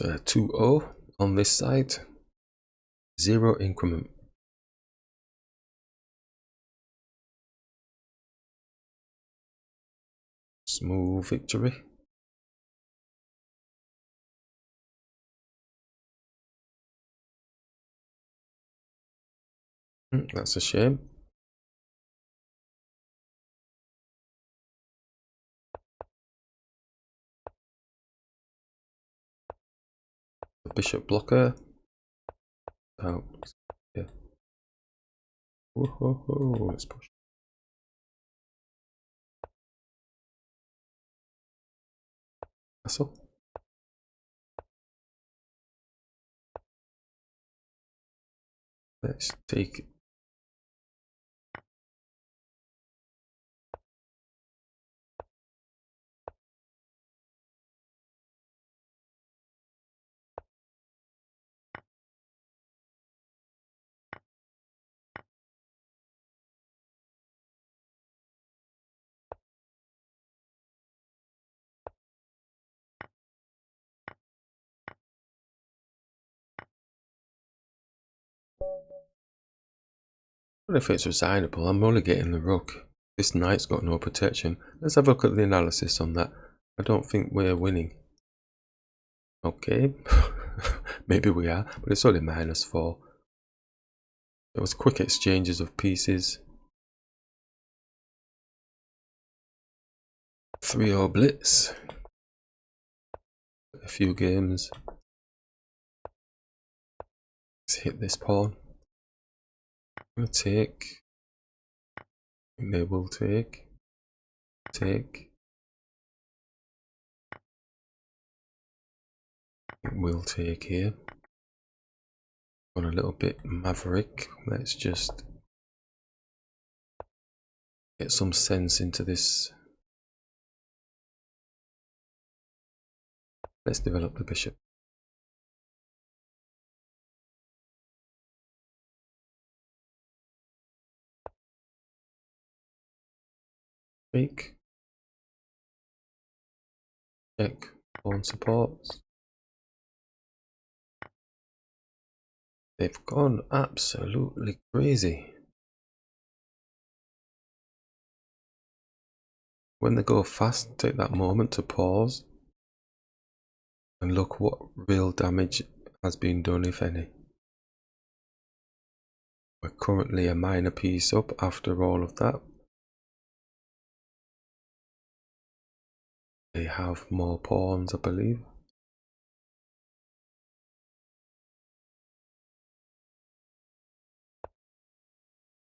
So 2-0 on this side, 0 increment. Smooth victory. That's a shame. The bishop blocker. Oh, yeah. Whoa, let's push. Castle. Let's take. What if it's resignable? I'm only getting the rook. This knight's got no protection. Let's have a look at the analysis on that. I don't think we're winning. Okay. Maybe we are, but it's only -4. There was quick exchanges of pieces. 3-0 blitz. A few games. Let's hit this pawn. I'm gonna take. They will take. Take. We'll take here. Gone a little bit maverick. Let's just get some sense into this. Let's develop the bishop. Take. Check. Pawn supports. They've gone absolutely crazy. When they go fast, take that moment to pause and look what real damage has been done, if any. We're currently a minor piece up after all of that. They have more pawns, I believe.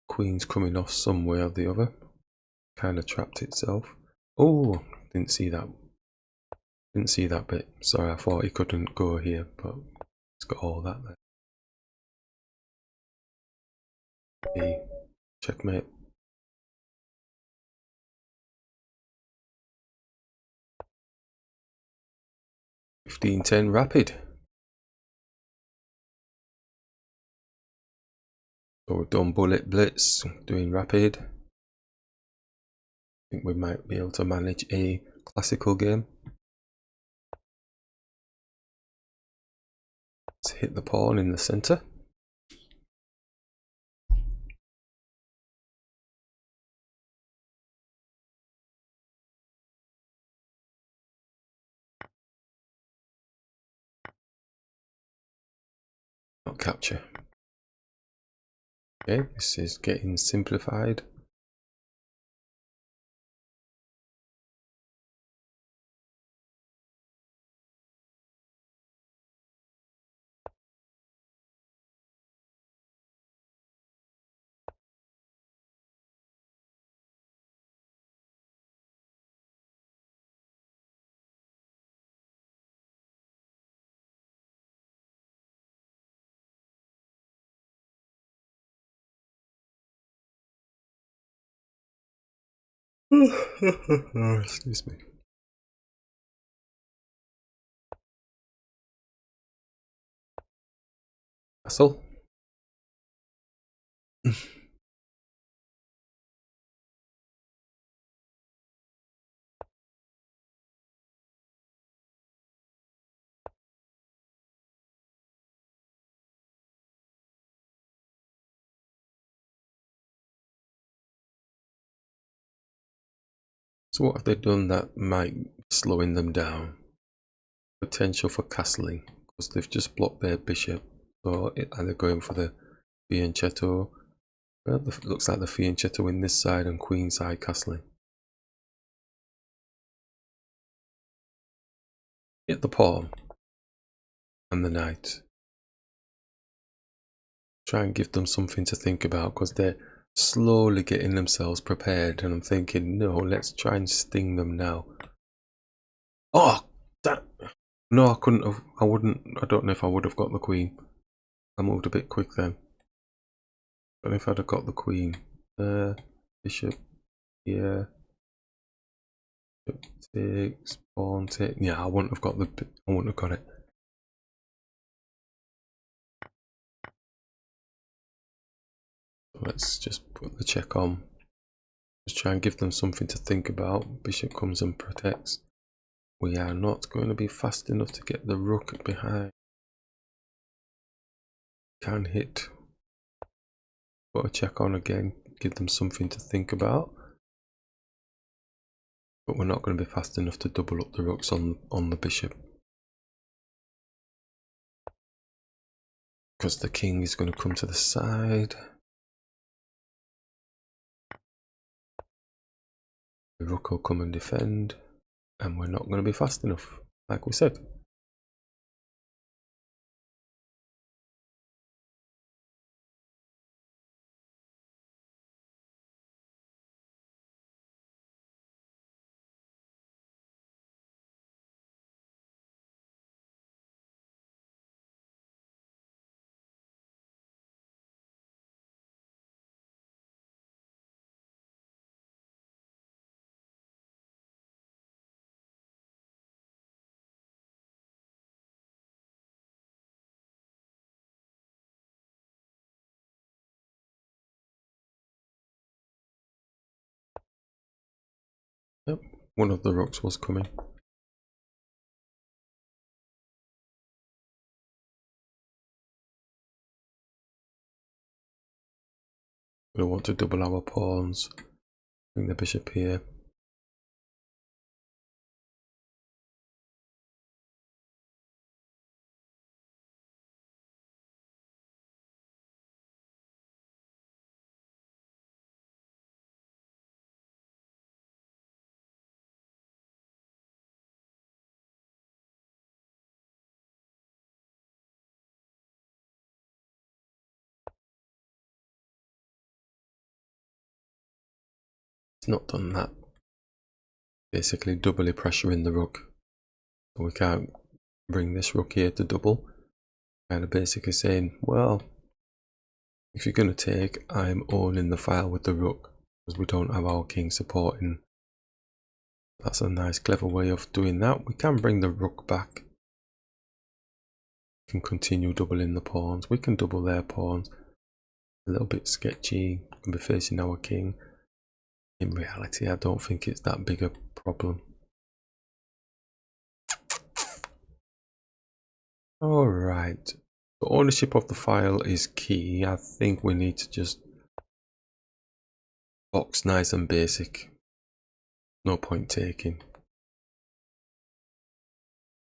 Queen's coming off some way or the other. Kind of trapped itself. Oh, didn't see that. Didn't see that bit. Sorry, I thought he couldn't go here, but it's got all that there. Hey, checkmate. (15-10) rapid. So we've done bullet blitz, doing rapid. I think we might be able to manage a classical game. Let's hit the pawn in the center. Not capture. Okay, this is getting simplified. Excuse me. Castle. So what have they done that might be slowing them down? Potential for castling, because they've just blocked their bishop. So are they going for the fianchetto? Well, it looks like the fianchetto in this side and queen side castling. Hit the pawn and the knight. Try and give them something to think about, because they're slowly getting themselves prepared, and I'm thinking, no, let's try and sting them now. Oh, that. No, I couldn't have. I don't know if I would have got the queen. I moved a bit quick then. I don't know if I'd have got the queen. Bishop here. Bishop takes, pawn takes. Yeah, I wouldn't have got it. So let's just put the check on. Just try and give them something to think about. Bishop comes and protects. We are not going to be fast enough to get the rook behind. Can hit. Put a check on again. Give them something to think about. But we're not going to be fast enough to double up the rooks on the bishop. Because the king is going to come to the side. The rook will come and defend. And we're not going to be fast enough, like we said. Yep, one of the rooks was coming. We want to double our pawns. Bring the bishop here. It's not done that. Basically doubly pressuring the rook. So we can't bring this rook here to double. Kind of basically saying, well, if you're going to take, I'm owning the file with the rook, because we don't have our king supporting. That's a nice clever way of doing that. We can bring the rook back. We can continue doubling the pawns. We can double their pawns. A little bit sketchy. We can be facing our king. In reality, I don't think it's that big a problem. Alright. The ownership of the file is key. I think we need to just box nice and basic. No point taking.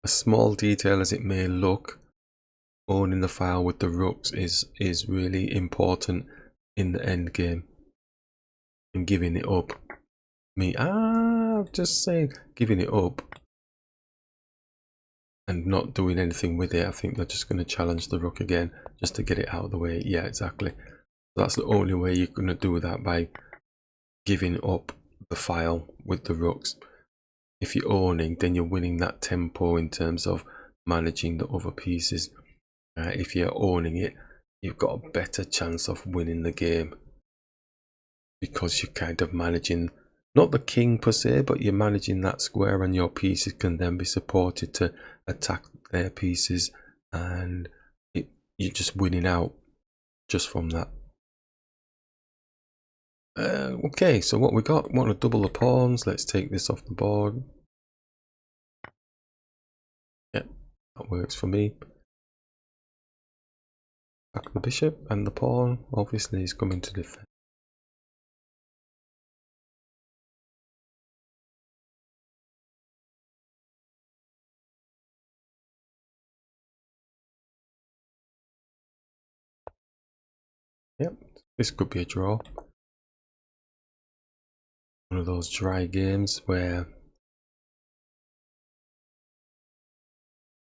A small detail as it may look, owning the file with the rooks is really important in the end game. And giving it up. Just saying, giving it up and not doing anything with it. I think they're just going to challenge the rook again just to get it out of the way. Yeah, exactly. That's the only way you're going to do that, by giving up the file with the rooks. If you're owning, then you're winning that tempo in terms of managing the other pieces. If you're owning it, you've got a better chance of winning the game, because you're kind of managing, not the king per se, but you're managing that square, and your pieces can then be supported to attack their pieces, and you're just winning out just from that. Okay, so what we got? Want to double the pawns? Let's take this off the board. Yep, that works for me. Back the bishop, and the pawn obviously is coming to defend. Yep, this could be a draw. One of those dry games where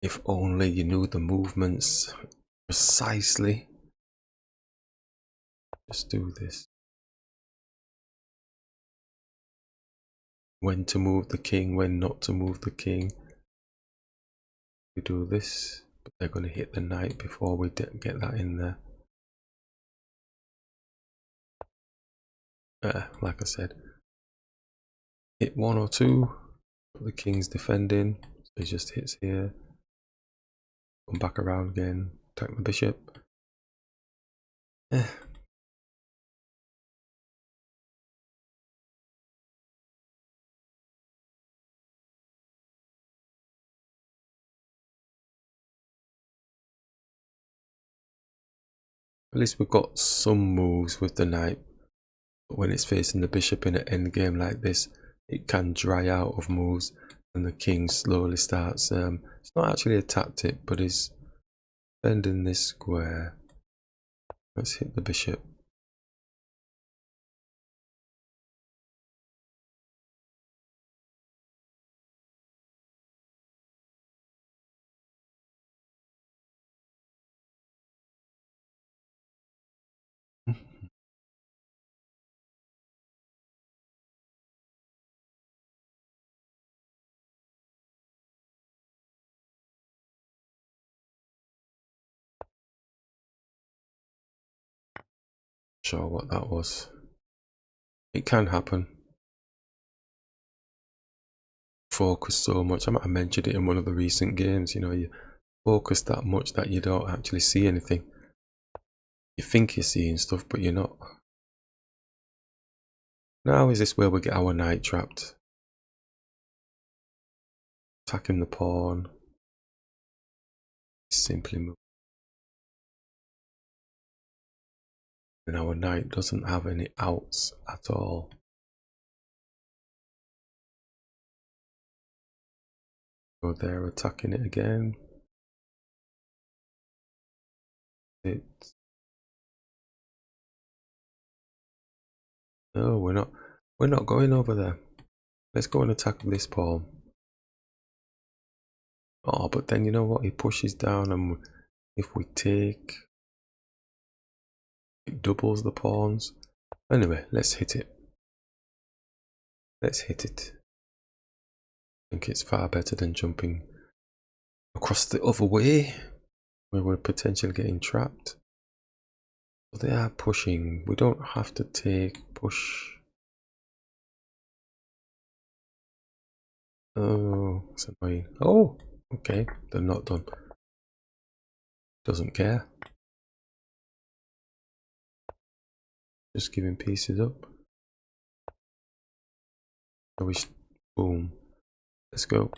if only you knew the movements precisely. Just do this. When to move the king, when not to move the king. We do this, but they're going to hit the knight before we get that in there. Like I said, hit 1 or 2, but the king's defending, so he just hits here. Come back around again, attack the bishop. At least we've got some moves with the knight, but when it's facing the bishop in an endgame like this, it can dry out of moves and the king slowly starts. It's not actually a tactic, but he's defending this square. Let's hit the bishop. Sure what that was. It can happen. Focus so much. I might have mentioned it in one of the recent games. You know, you focus that much that you don't actually see anything. You think you're seeing stuff, but you're not. Now is this where we get our knight trapped? Attacking the pawn. Simply move. And our knight doesn't have any outs at all. So they're attacking it again. No, we're not going over there. Let's go and attack this pawn. Oh, but then you know what? He pushes down, and if we take, it doubles the pawns. Anyway, let's hit it. Let's hit it. I think it's far better than jumping across the other way, where we're potentially getting trapped. But they are pushing. We don't have to push. Oh, it's annoying. Oh, okay, they're not done. Doesn't care. Just giving pieces up. So we boom. Let's go.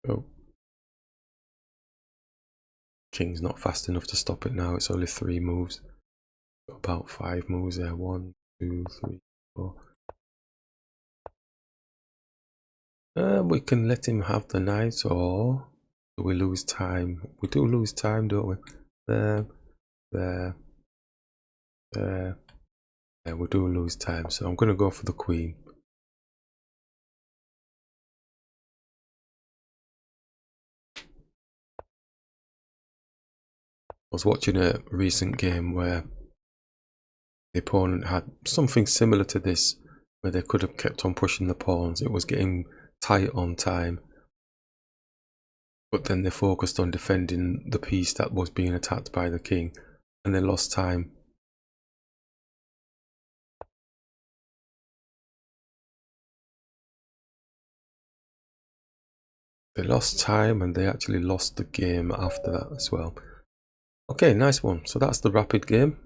Go. King's not fast enough to stop it now. It's only 3 moves. Got about 5 moves there. 1, 2, 3, 4. We can let him have the knight, or do we lose time? We do lose time, don't we? There. Yeah, we do lose time, so I'm going to go for the queen. I was watching a recent game where the opponent had something similar to this, where they could have kept on pushing the pawns. It was getting tight on time, but then they focused on defending the piece that was being attacked by the king, and they lost time. They lost time, and they actually lost the game after that as well. Okay, nice one. So that's the rapid game.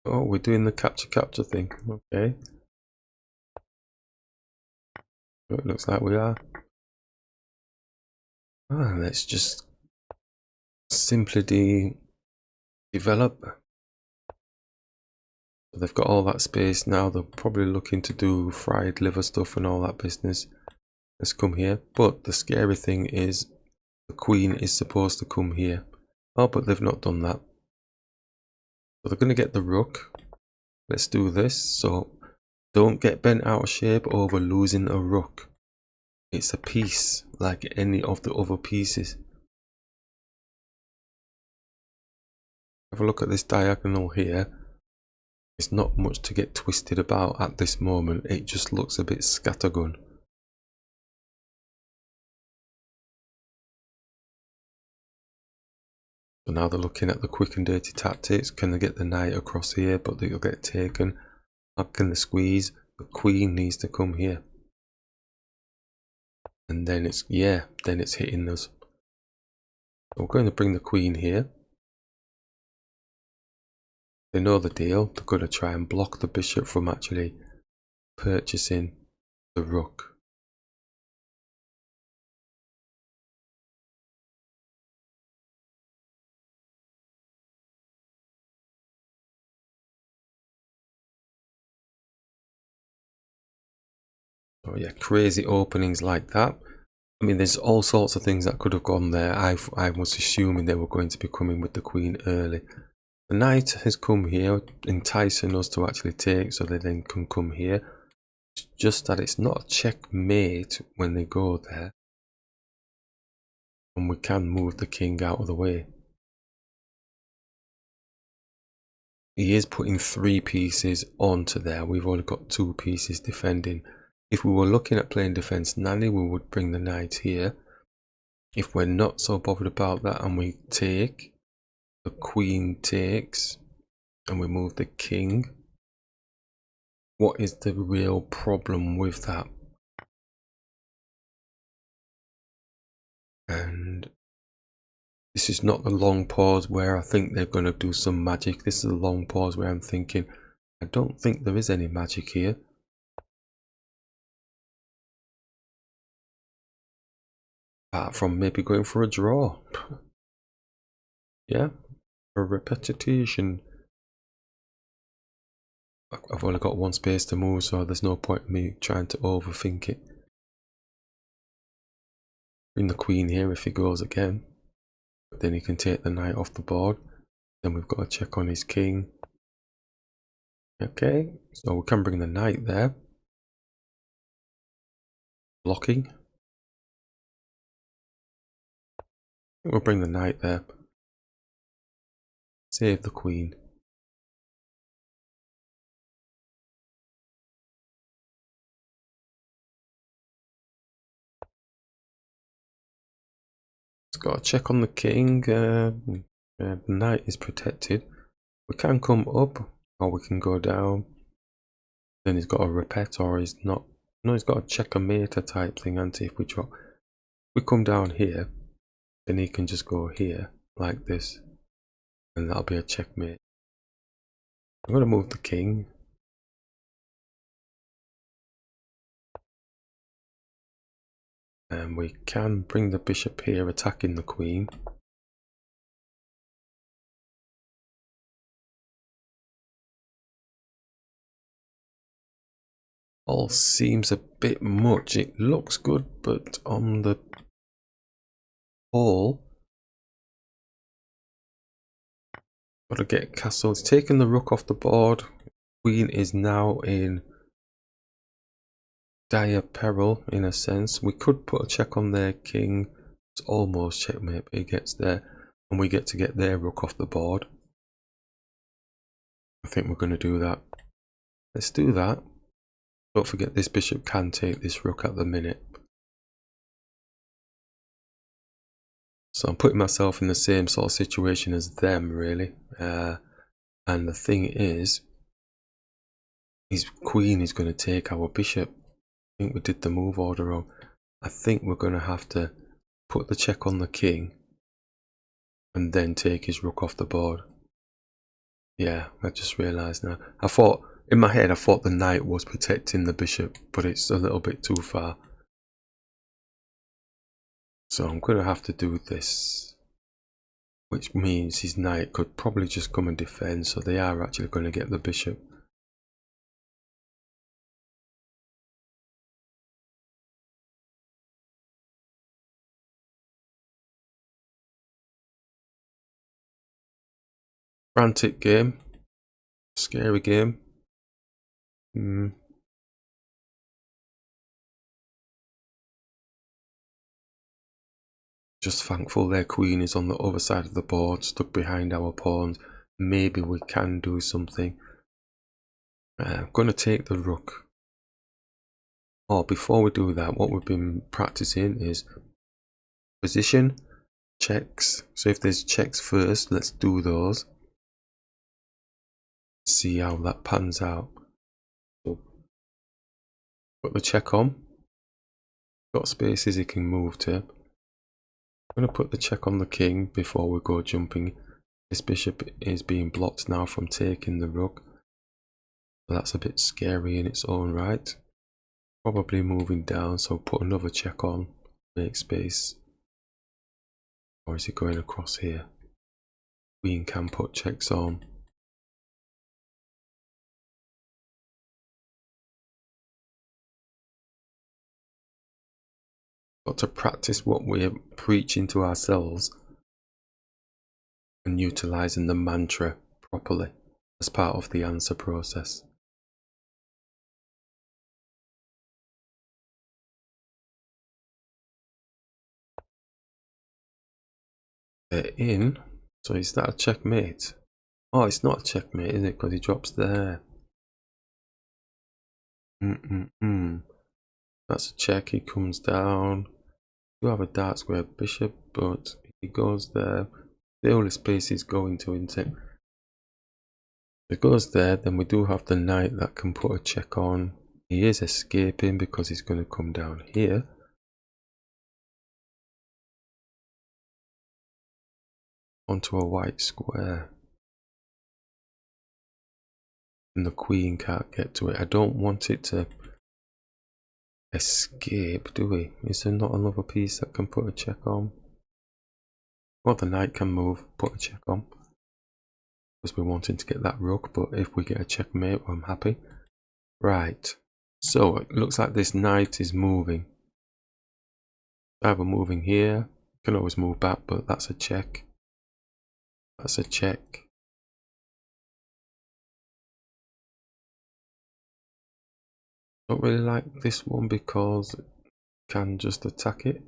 Oh, we're doing the capture thing. Okay. It looks like we are. Let's just simply develop. So they've got all that space now. They're probably looking to do fried liver stuff and all that business. Let's come here. But the scary thing is the queen is supposed to come here. Oh, but they've not done that. So they're going to get the rook. Let's do this. So don't get bent out of shape over losing a rook. It's a piece like any of the other pieces. Have a look at this diagonal here. It's not much to get twisted about at this moment. It just looks a bit scattergun. So now they're looking at the quick and dirty tactics. Can they get the knight across here, but they'll get taken? How can they squeeze? The queen needs to come here. And then it's, yeah, then it's hitting us. So we're going to bring the queen here. They know the deal. They're going to try and block the bishop from actually purchasing the rook. Oh yeah, crazy openings like that. I mean, there's all sorts of things that could have gone there. I was assuming they were going to be coming with the queen early. The knight has come here, enticing us to actually take, so they then can come here. It's just that it's not a checkmate when they go there. And we can move the king out of the way. He is putting 3 pieces onto there. We've only got 2 pieces defending. If we were looking at playing defense nanny, we would bring the knight here. If we're not so bothered about that and we take, the queen takes, and we move the king. What is the real problem with that? And this is not the long pause where I think they're going to do some magic. This is a long pause where I'm thinking, I don't think there is any magic here. Apart from maybe going for a draw. Yeah, a repetition. I've only got 1 space to move, so there's no point in me trying to overthink it. Bring the queen here if he goes again. But then he can take the knight off the board. Then we've got to check on his king. Okay, so we can bring the knight there. Blocking. We'll bring the knight there. Save the queen. It's got to check on the king. The knight is protected. We can come up, or we can go down. Then he's got a repet, or he's not. No, he's got a checkmate type thing, and if we drop, we come down here, then he can just go here like this, and that'll be a checkmate. I'm going to move the king. And we can bring the bishop here, attacking the queen. All seems a bit much. It looks good, but on the whole, got to get castle. It's taken the rook off the board. Queen is now in dire peril in a sense. We could put a check on their king. It's almost checkmate, but he gets there, and we get to get their rook off the board. I think we're going to do that. Let's do that. Don't forget this bishop can take this rook at the minute. So I'm putting myself in the same sort of situation as them, really. And the thing is, his queen is going to take our bishop. I think we did the move order wrong. I think we're going to have to put the check on the king and then take his rook off the board. Yeah, I just realised now. I thought, in my head, I thought the knight was protecting the bishop, but it's a little bit too far. So I'm going to have to do this, which means his knight could probably just come and defend, so they are actually going to get the bishop. Frantic game. Scary game. Just thankful their queen is on the other side of the board, stuck behind our pawns. Maybe we can do something. I'm going to take the rook. Oh, before we do that, what we've been practicing is position, checks. So if there's checks first, let's do those. See how that pans out. So put the check on. Got spaces he can move to. I'm going to put the check on the king before we go jumping. This bishop is being blocked now from taking the rook. So that's a bit scary in its own right. Probably moving down, so put another check on. Make space. Or is he going across here? Queen can put checks on. Got to practice what we're preaching to ourselves and utilising the mantra properly as part of the answer process. They're in. So is that a checkmate? Oh, it's not a checkmate, is it? Because he drops there. That's a check. He comes down. You have a dark square bishop, but he goes there. The only space he's going to into. If it goes there, then we do have the knight that can put a check on. He is escaping because he's going to come down here. Onto a white square. And the queen can't get to it. I don't want it to escape, do we? Is there not another piece that can put a check on? Well, the knight can move, put a check on. Because we're wanting to get that rook, but if we get a checkmate, I'm happy. Right. So it looks like this knight is moving. Either moving here. Can always move back, but that's a check. That's a check. Don't really like this one because it can just attack it.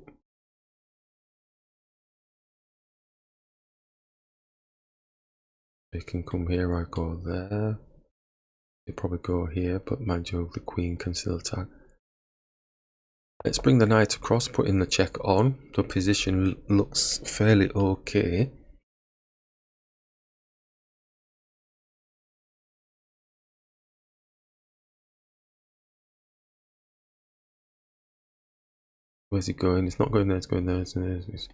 They can come here, I go there. They probably go here, but mind you, the queen can still attack. Let's bring the knight across, putting the check on. The position looks fairly okay. Where's he going? It's not going there, it's going there.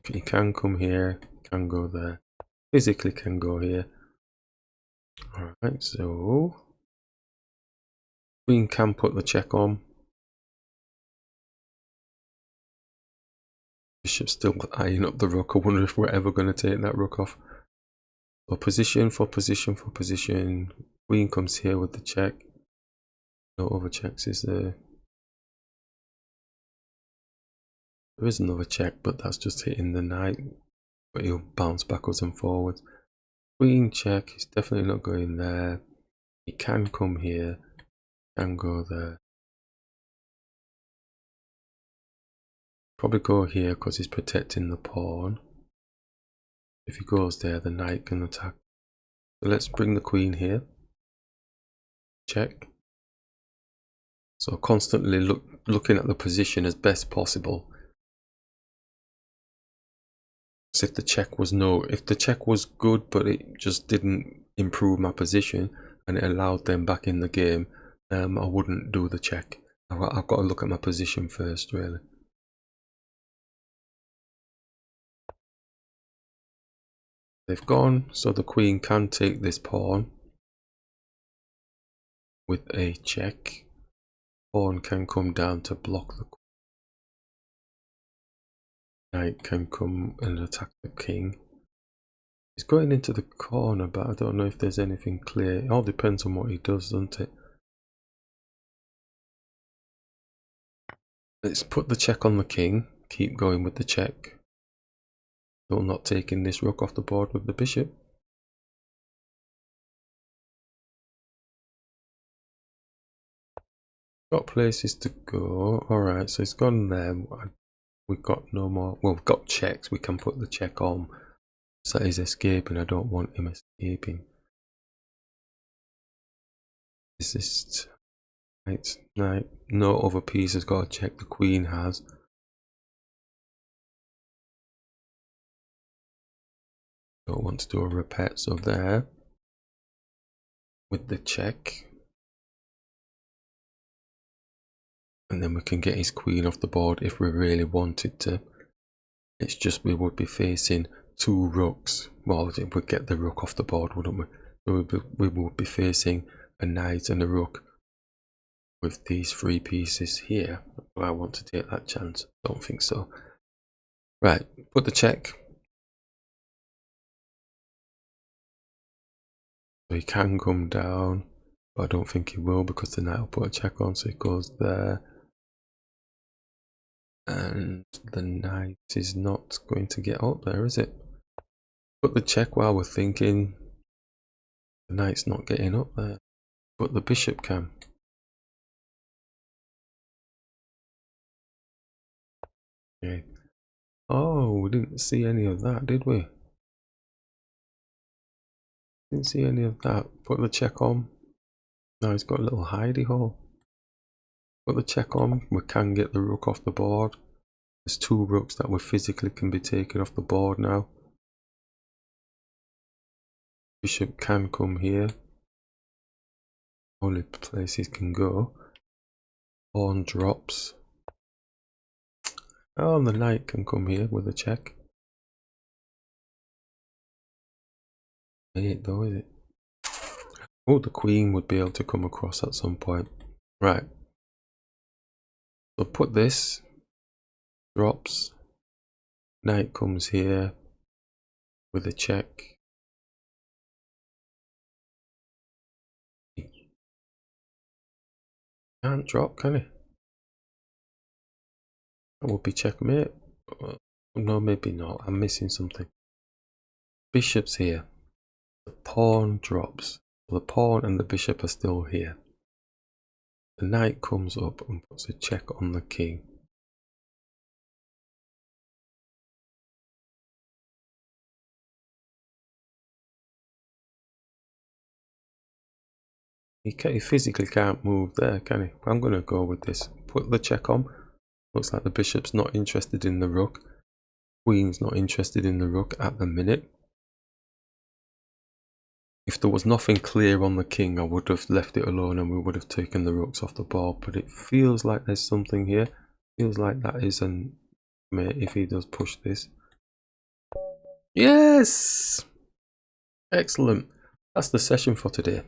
He can come here, can go there. Physically can go here. Alright, so queen can put the check on. Bishop's still eyeing up the rook. I wonder if we're ever going to take that rook off. So position for position for position. Queen comes here with the check. No other checks, is there? There is another check, but that's just hitting the knight. But he'll bounce backwards and forwards. Queen check, he's definitely not going there. He can come here, can go there. Probably go here because he's protecting the pawn. If he goes there, the knight can attack. So let's bring the queen here. Check. So constantly looking at the position as best possible. So if the check was good, but it just didn't improve my position and it allowed them back in the game, I wouldn't do the check. I've got to look at my position first, really. They've gone, so the queen can take this pawn with a check. Pawn can come down to block the queen. Knight can come and attack the king. He's going into the corner, but I don't know if there's anything clear. It all depends on what he does, doesn't it? Let's put the check on the king. Keep going with the check. Still not taking this rook off the board with the bishop. Got places to go. Alright, so it's gone there. We've got no more. Well, we've got checks. We can put the check on. So he's escaping. I don't want him escaping. Resist. Right. No other piece has got a check. The queen has. Don't want to do a repeat. So there. With the check. And then we can get his queen off the board if we really wanted to. It's just we would be facing 2 rooks. Well, we'd get the rook off the board, wouldn't we? So we would be facing a knight and a rook with these 3 pieces here. Do I want to take that chance? Don't think so. Right, put the check. So he can come down, but I don't think he will because the knight will put a check on, so it goes there. And the knight is not going to get up there, is it? Put the check while we're thinking. The knight's not getting up there, but the bishop can. Okay. Oh, we didn't see any of that, did we? Didn't see any of that. Put the check on. Now he's got a little hidey hole. Put the check on. We can get the rook off the board. There's 2 rooks that we physically can be taken off the board now. Bishop can come here. Only places can go. Pawn drops. Oh, and the knight can come here with a check. Ain't though, is it? Oh, the queen would be able to come across at some point. Right. So put this. Drops. Knight comes here with a check. Can't drop, can he? That would be checkmate. No, maybe not. I'm missing something. Bishop's here. The pawn drops. The pawn and the bishop are still here. The knight comes up and puts a check on the king. He physically can't move there, can he? I'm going to go with this. Put the check on. Looks like the bishop's not interested in the rook. Queen's not interested in the rook at the minute. If there was nothing clear on the king, I would have left it alone and we would have taken the rooks off the board. But it feels like there's something here. Feels like that is an mate if he does push this. Yes! Excellent. That's the session for today.